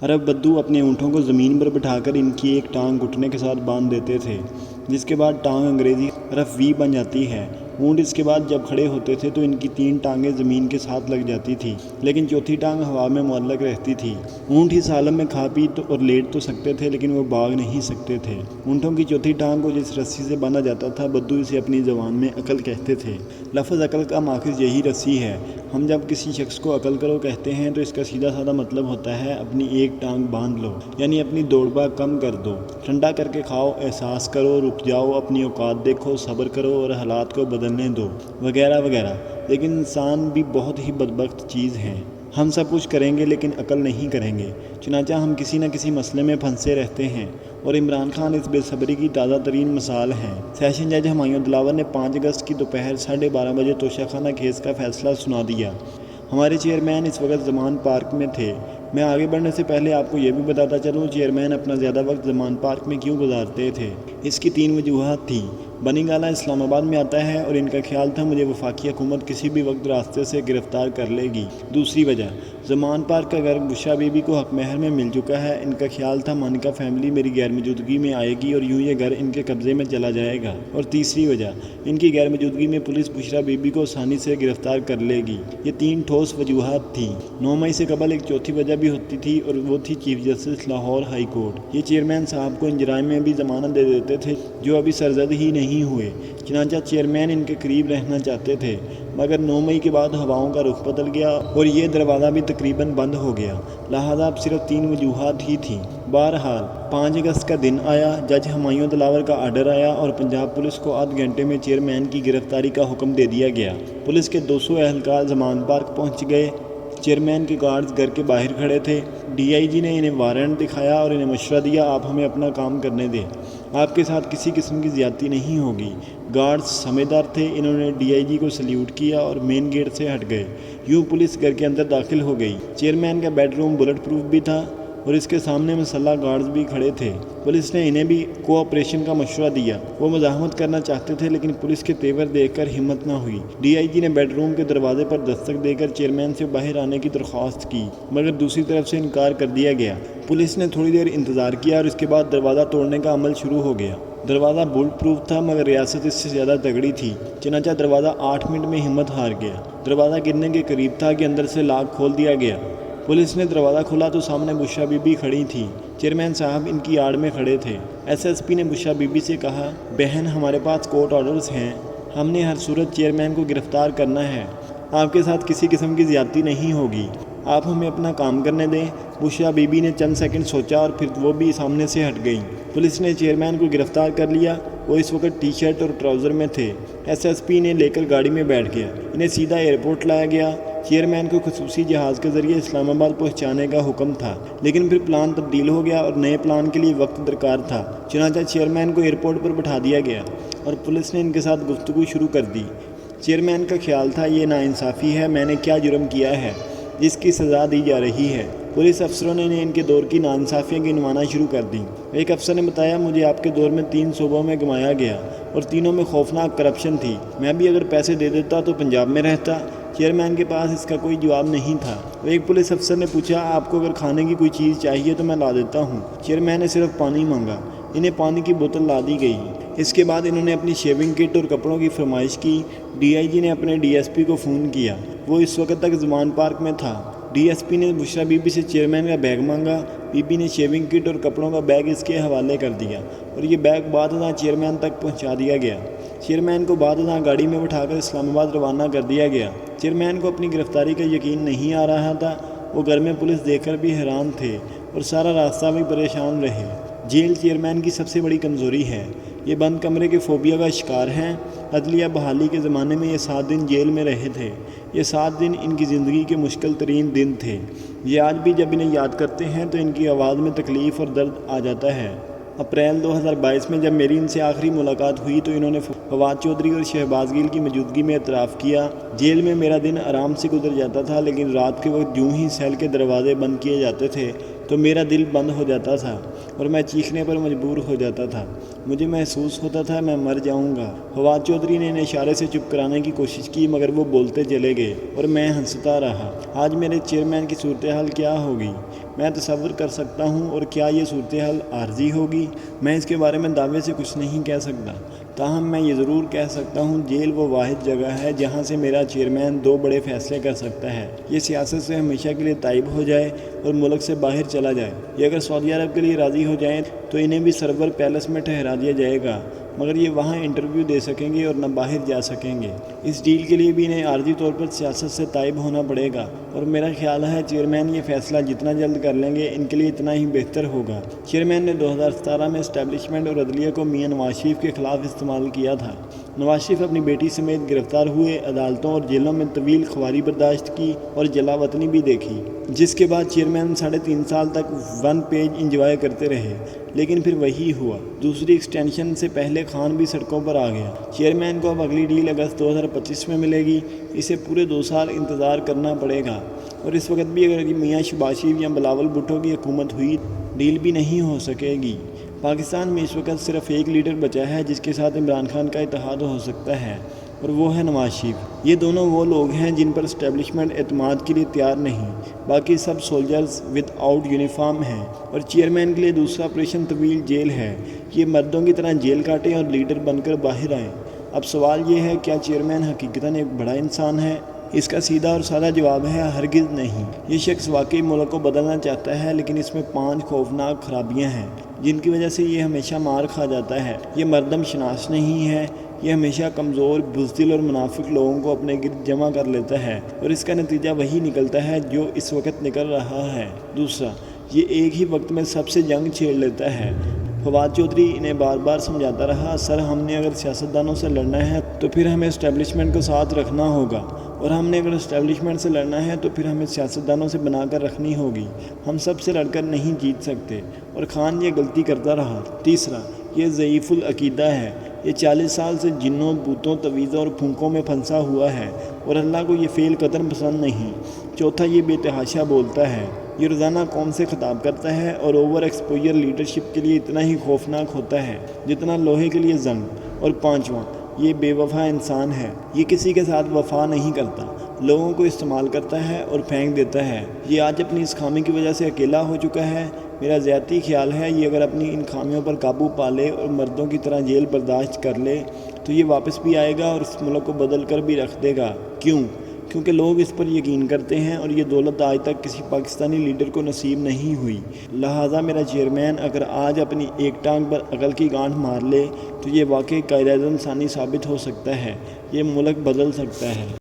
عرب بدو اپنے اونٹوں کو زمین پر بٹھا کر ان کی ایک ٹانگ گھٹنے کے ساتھ باندھ دیتے تھے، جس کے بعد ٹانگ انگریزی حرف وی بن جاتی ہے۔ اونٹ اس کے بعد جب کھڑے ہوتے تھے تو ان کی 3 ٹانگیں زمین کے ساتھ لگ جاتی تھی، لیکن چوتھی ٹانگ ہوا میں معلق رہتی تھی۔ اونٹ اس عالم میں کھا پی اور لیٹ تو سکتے تھے، لیکن وہ بھاگ نہیں سکتے تھے۔ اونٹوں کی چوتھی ٹانگ کو جس رسی سے باندھا جاتا تھا، بدو اسے اپنی زبان میں عقل کہتے تھے۔ لفظ عقل کا ماخذ یہی رسی ہے۔ ہم جب کسی شخص کو عقل کرو کہتے ہیں تو اس کا سیدھا سادہ مطلب ہوتا ہے اپنی ایک ٹانگ باندھ لو، یعنی اپنی دوڑ بھاگ کم کر دو، ٹھنڈا کر کے کھاؤ، احساس کرو، رک جاؤ، اپنی اوقات دیکھو، صبر کرو اور حالات کو بدلنے دو، وغیرہ وغیرہ۔ لیکن انسان بھی بہت ہی بدبخت چیز ہے۔ ہم سب کچھ کریں گے لیکن عقل نہیں کریں گے، چنانچہ ہم کسی نہ کسی مسئلے میں پھنسے رہتے ہیں، اور عمران خان اس بے صبری کی تازہ ترین مثال ہیں۔ سیشن جج ہمایوں دلاور نے 5 اگست کی دوپہر 12:30 بجے توشہ خانہ کیس کا فیصلہ سنا دیا۔ ہمارے چیئرمین اس وقت زمان پارک میں تھے۔ میں آگے بڑھنے سے پہلے آپ کو یہ بھی بتاتا چلوں، چیئرمین اپنا زیادہ وقت زمان پارک میں کیوں گزارتے تھے۔ اس کی 3 وجوہات تھیں۔ بنی گالہ اسلام آباد میں آتا ہے اور ان کا خیال تھا مجھے وفاقی حکومت کسی بھی وقت راستے سے گرفتار کر لے گی۔ دوسری وجہ، زمان پارک کا گھر بشرا بی بی کو حق مہر میں مل چکا ہے، ان کا خیال تھا مانیکا فیملی میری غیر موجودگی میں آئے گی اور یوں یہ گھر ان کے قبضے میں چلا جائے گا۔ اور تیسری وجہ، ان کی غیر موجودگی میں پولیس بشرا بی بی کو آسانی سے گرفتار کر لے گی۔ یہ 3 ٹھوس وجوہات تھیں۔ 9 مئی سے قبل ایک چوتھی وجہ بھی ہوتی تھی اور وہ تھی chief justice Lahore high court. یہ چیئرمین صاحب کو ان جرائم میں بھی ضمانت دے دیتے تھے جو ابھی سرزد ہی نہیں ہوئے، چنانچہ چیئرمین ان کے قریب رہنا چاہتے تھے۔ مگر 9 مئی کے بعد ہواؤں کا رخ بدل گیا اور یہ دروازہ بھی تقریباً بند ہو گیا، لہٰذا اب صرف 3 وجوہات ہی تھیں۔ بہرحال 5 اگست کا دن آیا، جج ہمایوں دلاور کا آرڈر آیا اور پنجاب پولیس کو آدھ گھنٹے میں چیئرمین کی گرفتاری کا حکم دے دیا گیا۔ پولیس کے 200 اہلکار زمان پارک پہنچ گئے۔ چیئرمین کے گارڈز گھر کے باہر کھڑے تھے۔ ڈی آئی جی نے انہیں وارنٹ دکھایا اور انہیں مشورہ دیا، آپ ہمیں اپنا کام کرنے دیں، آپ کے ساتھ کسی قسم کی زیادتی نہیں ہوگی۔ گارڈز سمجھدار تھے، انہوں نے ڈی آئی جی کو سلیوٹ کیا اور مین گیٹ سے ہٹ گئے۔ یوں پولیس گھر کے اندر داخل ہو گئی۔ چیئرمین کا بیڈ روم بلٹ پروف بھی تھا اور اس کے سامنے مسلح گارڈز بھی کھڑے تھے۔ پولیس نے انہیں بھی کوآپریشن کا مشورہ دیا۔ وہ مزاحمت کرنا چاہتے تھے لیکن پولیس کے تیور دیکھ کر ہمت نہ ہوئی۔ ڈی آئی جی نے بیڈ روم کے دروازے پر دستک دے کر چیئرمین سے باہر آنے کی درخواست کی، مگر دوسری طرف سے انکار کر دیا گیا۔ پولیس نے تھوڑی دیر انتظار کیا اور اس کے بعد دروازہ توڑنے کا عمل شروع ہو گیا۔ دروازہ بلٹ پروف تھا مگر ریاست اس سے زیادہ تگڑی تھی، چنانچہ دروازہ 8 منٹ میں ہمت ہار گیا۔ دروازہ گرنے کے قریب تھا کہ اندر سے لاک کھول دیا گیا۔ پولیس نے دروازہ کھولا تو سامنے بشرا بی بی کھڑی تھیں۔ چیئرمین صاحب ان کی آڑ میں کھڑے تھے۔ ایس ایس پی نے بشرا بی بی سے کہا، بہن ہمارے پاس کورٹ آرڈرز ہیں، ہم نے ہر صورت چیئرمین کو گرفتار کرنا ہے، آپ کے ساتھ کسی قسم کی زیادتی نہیں ہوگی، آپ ہمیں اپنا کام کرنے دیں۔ بشرا بی بی نے چند سیکنڈ سوچا اور پھر وہ بھی سامنے سے ہٹ گئیں۔ پولیس نے چیئرمین کو گرفتار کر لیا۔ وہ اس وقت ٹی شرٹ اور ٹراؤزر میں تھے۔ ایس ایس پی نے لے کر گاڑی میں بیٹھ گیا۔ انہیں سیدھا ایئرپورٹ لایا گیا۔ چیئرمین کو خصوصی جہاز کے ذریعے اسلام آباد پہنچانے کا حکم تھا، لیکن پھر پلان تبدیل ہو گیا اور نئے پلان کے لیے وقت درکار تھا، چنانچہ چیئرمین کو ایئرپورٹ پر بٹھا دیا گیا اور پولیس نے ان کے ساتھ گفتگو شروع کر دی۔ چیئرمین کا خیال تھا یہ ناانصافی ہے، میں نے کیا جرم کیا ہے جس کی سزا دی جا رہی ہے۔ پولیس افسروں نے ان کے دور کی ناانصافیاں گنوانا شروع کر دیں۔ ایک افسر نے بتایا، مجھے آپ کے دور میں 3 صوبوں میں گھمایا گیا اور تینوں میں خوفناک کرپشن تھی، میں بھی اگر پیسے دے دیتا تو پنجاب میں رہتا۔ چیئرمین کے پاس اس کا کوئی جواب نہیں تھا۔ ایک پولیس افسر نے پوچھا، آپ کو اگر کھانے کی کوئی چیز چاہیے تو میں لا دیتا ہوں۔ چیئرمین نے صرف پانی مانگا۔ انہیں پانی کی بوتل لا دی گئی۔ اس کے بعد انہوں نے اپنی شیونگ کٹ اور کپڑوں کی فرمائش کی۔ ڈی آئی جی نے اپنے ڈی ایس پی کو فون کیا، وہ اس وقت تک زمان پارک میں تھا۔ ڈی ایس پی نے بشرا بی بی سے چیئرمین کا بیگ مانگا۔ بی بی نے شیونگ کٹ اور کپڑوں کا بیگ اس کے حوالے کر دیا اور یہ بیگ بعد ازاں چیئرمین تک پہنچا دیا گیا۔ چیئرمین کو بعد ازاں گاڑی میں بٹھا کر اسلام آباد روانہ کر دیا گیا۔ چیئرمین کو اپنی گرفتاری کا یقین نہیں آ رہا تھا۔ وہ گھر میں پولیس دیکھ کر بھی حیران تھے اور سارا راستہ بھی پریشان رہے۔ جیل چیئرمین کی سب سے بڑی کمزوری ہے، یہ بند کمرے کے فوبیا کا شکار ہیں۔ عدلیہ بحالی کے زمانے میں یہ 7 دن جیل میں رہے تھے۔ یہ 7 دن ان کی زندگی کے مشکل ترین دن تھے۔ یہ آج بھی جب انہیں یاد کرتے ہیں تو ان کی آواز میں تکلیف اور درد آ جاتا ہے۔ اپریل 2022 میں جب میری ان سے آخری ملاقات ہوئی تو انہوں نے فواد چودھری اور شہباز گل کی موجودگی میں اعتراف کیا، جیل میں میرا دن آرام سے گزر جاتا تھا، لیکن رات کے وقت جوں ہی سیل کے دروازے بند کیے جاتے تھے تو میرا دل بند ہو جاتا تھا اور میں چیخنے پر مجبور ہو جاتا تھا۔ مجھے محسوس ہوتا تھا میں مر جاؤں گا۔ فواد چودھری نے انہیں اشارے سے چپ کرانے کی کوشش کی مگر وہ بولتے چلے گئے اور میں ہنستا رہا۔ آج میرے چیئرمین کی صورتحال کیا ہوگی؟ میں تصور کر سکتا ہوں، اور کیا یہ صورتحال عارضی ہوگی؟ میں اس کے بارے میں دعوے سے کچھ نہیں کہہ سکتا، تاہم میں یہ ضرور کہہ سکتا ہوں جیل وہ واحد جگہ ہے جہاں سے میرا چیئرمین دو بڑے فیصلے کر سکتا ہے۔ یہ سیاست سے ہمیشہ کے لیے تائب ہو جائے اور ملک سے باہر چلا جائے، یہ اگر سعودی عرب کے لیے راضی ہو جائیں تو انہیں بھی سرور پیلس میں ٹھہرا دیا جائے گا، مگر یہ وہاں انٹرویو دے سکیں گے اور نہ باہر جا سکیں گے۔ اس ڈیل کے لیے بھی انہیں عارضی طور پر سیاست سے تائب ہونا پڑے گا، اور میرا خیال ہے چیئرمین یہ فیصلہ جتنا جلد کر لیں گے ان کے لیے اتنا ہی بہتر ہوگا۔ چیئرمین نے 2017 میں اسٹیبلشمنٹ اور عدلیہ کو میاں نواز شریف کے خلاف استعمال کیا تھا۔ نواز شریف اپنی بیٹی سمیت گرفتار ہوئے، عدالتوں اور جیلوں میں طویل خواری برداشت کی اور جلا وطنی بھی دیکھی، جس کے بعد چیئرمین 3.5 سال تک 1 پیج انجوائے کرتے رہے، لیکن پھر وہی ہوا۔ دوسری ایکسٹینشن سے پہلے خان بھی سڑکوں پر آ گیا۔ چیئرمین کو اب اگلی ڈیل اگست 2025 میں ملے گی، اسے پورے 2 سال انتظار کرنا پڑے گا، اور اس وقت بھی اگر میاں شہباز شریف یا بلاول بھٹو کی حکومت ہوئی ڈیل بھی نہیں ہو سکے گی۔ پاکستان میں اس وقت صرف ایک لیڈر بچا ہے جس کے ساتھ عمران خان کا اتحاد ہو سکتا ہے، اور وہ ہے نواز شریف۔ یہ دونوں وہ لوگ ہیں جن پر اسٹیبلشمنٹ اعتماد کے لیے تیار نہیں، باقی سب سولجرز ود آؤٹ یونیفارم ہیں، اور چیئرمین کے لیے دوسرا آپریشن طویل جیل ہے۔ یہ مردوں کی طرح جیل کاٹیں اور لیڈر بن کر باہر آئیں۔ اب سوال یہ ہے، کیا چیئرمین حقیقتاً ایک بڑا انسان ہے؟ اس کا سیدھا اور سادہ جواب ہے، ہرگز نہیں۔ یہ شخص واقعی ملک کو بدلنا چاہتا ہے، لیکن اس میں 5 خوفناک خرابیاں ہیں جن کی وجہ سے یہ ہمیشہ مار کھا جاتا ہے۔ یہ مردم شناس نہیں ہے، یہ ہمیشہ کمزور، بزدل اور منافق لوگوں کو اپنے گرد جمع کر لیتا ہے، اور اس کا نتیجہ وہی نکلتا ہے جو اس وقت نکل رہا ہے۔ دوسرا، یہ ایک ہی وقت میں سب سے جنگ چھیڑ لیتا ہے۔ فواد چودھری انہیں بار بار سمجھاتا رہا، سر ہم نے اگر سیاستدانوں سے لڑنا ہے تو پھر ہمیں اسٹیبلشمنٹ کو ساتھ رکھنا ہوگا، اور ہم نے اگر اسٹیبلشمنٹ سے لڑنا ہے تو پھر ہمیں سیاستدانوں سے بنا کر رکھنی ہوگی، ہم سب سے لڑ کر نہیں جیت سکتے، اور خان یہ غلطی کرتا رہا۔ تیسرا، یہ ضعیف العقیدہ ہے، یہ 40 سال سے جنوں، بوتوں، تویزوں اور پھونکوں میں پھنسا ہوا ہے، اور اللہ کو یہ فعل قطعاً پسند نہیں۔ چوتھا، یہ بے تحاشا بولتا ہے، یہ روزانہ قوم سے خطاب کرتا ہے، اور اوور ایکسپوجر لیڈرشپ کے لیے اتنا ہی خوفناک ہوتا ہے جتنا لوہے کے لیے زنگ۔ اور پانچواں، یہ بے وفا انسان ہے، یہ کسی کے ساتھ وفا نہیں کرتا، لوگوں کو استعمال کرتا ہے اور پھینک دیتا ہے۔ یہ آج اپنی اس خامی کی وجہ سے اکیلا ہو چکا ہے۔ میرا ذاتی خیال ہے یہ اگر اپنی ان خامیوں پر قابو پا لے اور مردوں کی طرح جیل برداشت کر لے تو یہ واپس بھی آئے گا اور اس ملک کو بدل کر بھی رکھ دے گا۔ کیوں؟ کیونکہ لوگ اس پر یقین کرتے ہیں، اور یہ دولت آج تک کسی پاکستانی لیڈر کو نصیب نہیں ہوئی۔ لہٰذا میرا چیئرمین اگر آج اپنی ایک ٹانگ پر عقل کی گانٹھ مار لے تو یہ واقعی قائد اعظم ثانی ثابت ہو سکتا ہے، یہ ملک بدل سکتا ہے۔